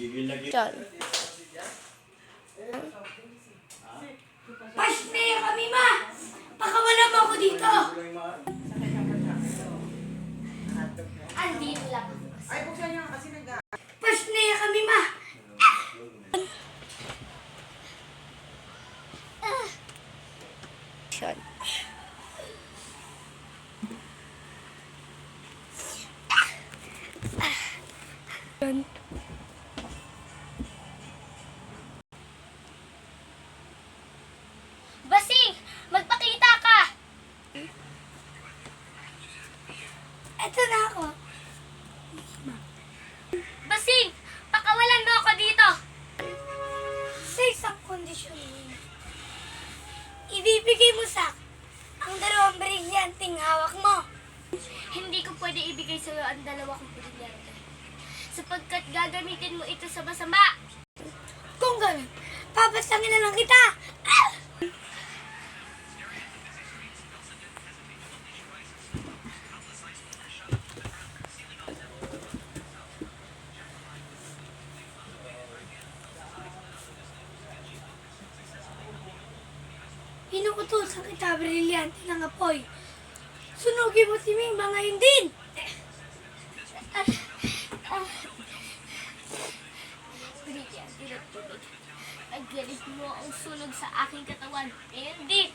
John. Pash na yung kami, ma! Pakawala mo ako dito! Andito lang. Ay, buksan niyo kasi Pash na yung kami, ma! John. John. Basing! Magpakita ka! Eto na ako. Basing! Pakawalan mo ako dito! Sa isang kondisyon. Ibibigay mo sa ang dalawang brilyanteng hawak mo. Hindi ko pwede ibigay sa iyo ang dalawa kong brilyante. Sapagkat gagamitin mo ito sa masama. Kung gano'n, papasangin na lang kita! Ah! Inuutosan kita, brilyante ng apoy. Sunugin mo si Ming, mga din! Brilyante ng tubig. Naggalit mo ang sunog sa aking katawan. Hindi!